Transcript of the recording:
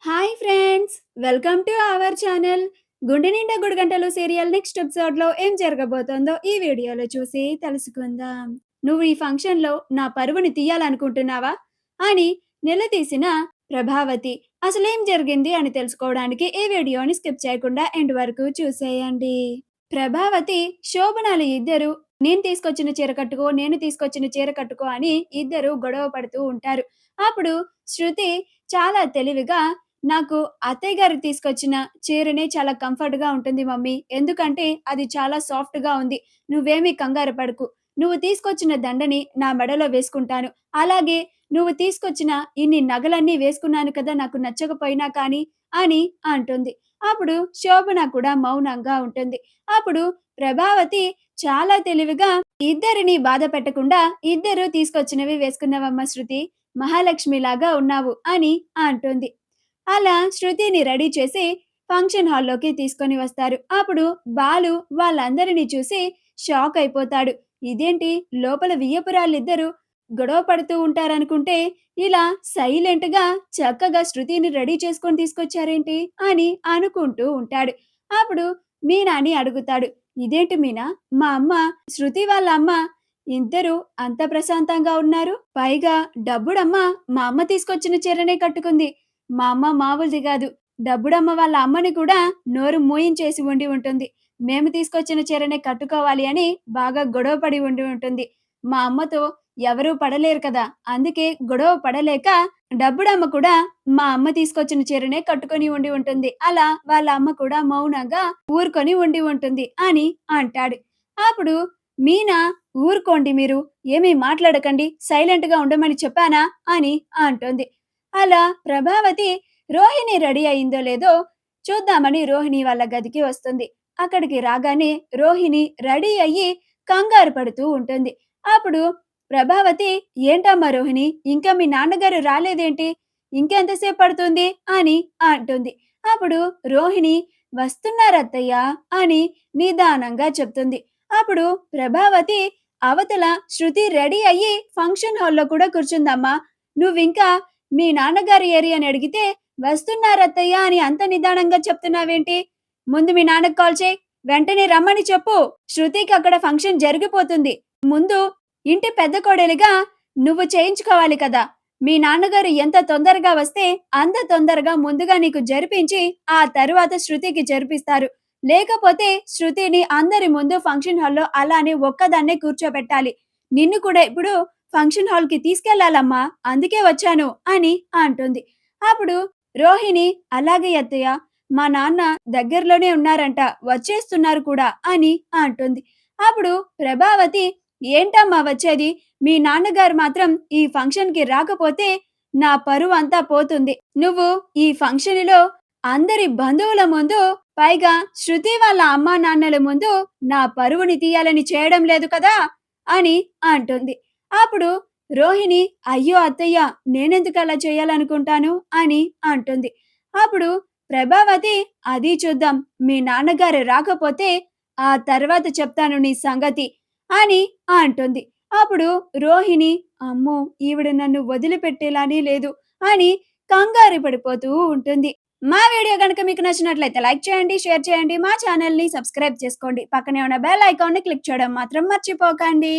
Hi friends, welcome to our channel. గుండె నిండా గుడిగంటలు serial next ఎపిసోడ్లో ఏం జరగబోతోందో ఈ వీడియోలో చూసి తెలుసుకుందాం. నువ్వు ఈ ఫంక్షన్లో నా పరువుని తీయాలనుకుంటున్నావా అని నిలదీసిన ప్రభావతి. అసలేం జరిగింది అని తెలుసుకోవడానికి ఈ వీడియోని స్కిప్ చేయకుండా ఎండ్ వరకు చూసేయండి. ప్రభావతి, శోభనాలు ఇద్దరు నేను తీసుకొచ్చిన చీర కట్టుకో, నేను తీసుకొచ్చిన చీర కట్టుకో అని ఇద్దరు గొడవ పడుతూ ఉంటారు. అప్పుడు శృతి చాలా తెలివిగా, నాకు అత్తయ్య గారు తీసుకొచ్చిన చీరనే చాలా కంఫర్ట్‌గా ఉంటుంది మమ్మీ. ఎందుకంటే అది చాలా సాఫ్ట్‌గా ఉంది. నువ్వేమీ కంగారు పడకు. నువ్వు తీసుకొచ్చిన దండని నా మెడలో వేసుకుంటాను. అలాగే నువ్వు తీసుకొచ్చిన ఇన్ని నగలన్నీ వేసుకున్నాను కదా, నాకు నచ్చకపోయినా కానీ అని అంటుంది. అప్పుడు శోభన కూడా మౌనంగా ఉంటుంది. అప్పుడు ప్రభావతి చాలా తెలివిగా, ఇద్దరిని బాధ పెట్టకుండా ఇద్దరు తీసుకొచ్చినవి వేసుకున్నావమ్మ శృతి. మహాలక్ష్మిలాగా ఉన్నావు అని అంటుంది. అలా శృతిని రెడీ చేసి ఫంక్షన్ హాల్లోకి తీసుకొని వస్తారు. అప్పుడు బాలు వాళ్ళందరినీ చూసి షాక్ అయిపోతాడు. ఇదేంటి, లోపల వియ్యపురాళ్ళిద్దరూ గొడవ పడుతూ ఉంటారనుకుంటే ఇలా సైలెంట్‌గా చక్కగా శృతిని రెడీ చేసుకొని తీసుకొచ్చారేంటి అని అనుకుంటూ ఉంటాడు. అప్పుడు మీనాని అడుగుతాడు. ఇదేంటి మీనా, మా అమ్మ, శృతి వాళ్ళ అమ్మ ఇద్దరు అంత ప్రశాంతంగా ఉన్నారు. పైగా డబ్బుడమ్మ మా అమ్మ తీసుకొచ్చిన చీరనే కట్టుకుంది. మా అమ్మ మామూలుది గాదు. డబ్బుడమ్మ వాళ్ళ అమ్మని కూడా నోరు మూయించేసి ఉండి ఉంటుంది. మేము తీసుకొచ్చిన చీరనే కట్టుకోవాలి అని బాగా గొడవ పడి ఉండి ఉంటుంది. మా అమ్మతో ఎవరూ పడలేరు కదా! అందుకే గొడవ పడలేక డబ్బుడమ్మ కూడా మా అమ్మ తీసుకొచ్చిన చీరనే కట్టుకొని ఉండి ఉంటుంది. అలా వాళ్ళ అమ్మ కూడా మౌనంగా ఊరుకొని ఉండి ఉంటుంది అని అంటాడు. అప్పుడు మీనా, ఊరుకోండి మీరు. ఏమీ మాట్లాడకండి. సైలెంట్‌గా ఉండమని చెప్పానా అని అంటుంది. అలా ప్రభావతి రోహిణి రెడీ అయిందో లేదో చూద్దామని రోహిణి వాళ్ళ గదికి వస్తుంది. అక్కడికి రాగానే రోహిణి రెడీ అయ్యి కంగారు పడుతూ ఉంటుంది. అప్పుడు ప్రభావతి, ఏంటమ్మా రోహిణి, ఇంకా మీ నాన్నగారు రాలేదేంటి? ఇంకెంతసేపు పడుతుంది అని అంటుంది. అప్పుడు రోహిణి, వస్తున్నారత్తయ్య అని నిదానంగా చెప్తుంది. అప్పుడు ప్రభావతి, అవతల శృతి రెడీ అయ్యి ఫంక్షన్ హాల్లో కూడా కూర్చుందమ్మా. నువ్వింకా మీ నాన్నగారు ఏరి అని అడిగితే వస్తున్నారత్తయ్య అని అంత నిదానంగా చెప్తున్నావేంటి? ముందు మీ నాన్నకి కాల్ చేయి. వెంటనే రమ్మని చెప్పు. శృతికి అక్కడ ఫంక్షన్ జరిగిపోతుంది. ముందు ఇంటి పెద్ద కోడలిగా నువ్వు చేయించుకోవాలి కదా! మీ నాన్నగారు ఎంత తొందరగా వస్తే అంత తొందరగా ముందుగా నీకు జరిపించి ఆ తరువాత శృతికి జరిపిస్తారు. లేకపోతే శృతిని అందరి ముందు ఫంక్షన్ హాల్‌లో అలానే ఒక్కదాన్నే కూర్చోబెట్టాలి. నిన్ను కూడా ఇప్పుడు ఫంక్షన్ హాల్‌కి తీసుకెళ్ళాలమ్మా. అందుకే వచ్చాను అని అంటుంది. అప్పుడు రోహిణి, అలాగే అత్తయ్య, మా నాన్న దగ్గరలోనే ఉన్నారంట. వచ్చేస్తున్నారు కూడా అని అంటుంది. అప్పుడు ప్రభావతి, ఏంటమ్మా వచ్చేది? మీ నాన్నగారు మాత్రం ఈ ఫంక్షన్‌కి రాకపోతే నా పరువంతా పోతుంది. నువ్వు ఈ ఫంక్షన్‌లో అందరి బంధువుల ముందు, పైగా శృతి వాళ్ళ అమ్మా నాన్నల ముందు నా పరువుని తీయాలని చేయడం లేదు కదా అని అంటుంది. అప్పుడు రోహిణి, అయ్యో అత్తయ్య, నేనెందుకు అలా చేయాలనుకుంటాను అని అంటుంది. అప్పుడు ప్రభావతి, అది చూద్దాం. మీ నాన్నగారు రాకపోతే ఆ తర్వాత చెప్తాను నీ సంగతి అని అంటుంది. అప్పుడు రోహిణి, అమ్మో, ఈవిడ నన్ను వదిలిపెట్టేలానే లేదు అని కంగారు పడిపోతూ ఉంటుంది. మా వీడియో గనుక మీకు నచ్చినట్లయితే లైక్ చేయండి, షేర్ చేయండి, మా ఛానల్‌ని సబ్స్క్రైబ్ చేసుకోండి. పక్కనే ఉన్న బెల్ ఐకాన్‌ని క్లిక్ చేయడం మాత్రం మర్చిపోకండి.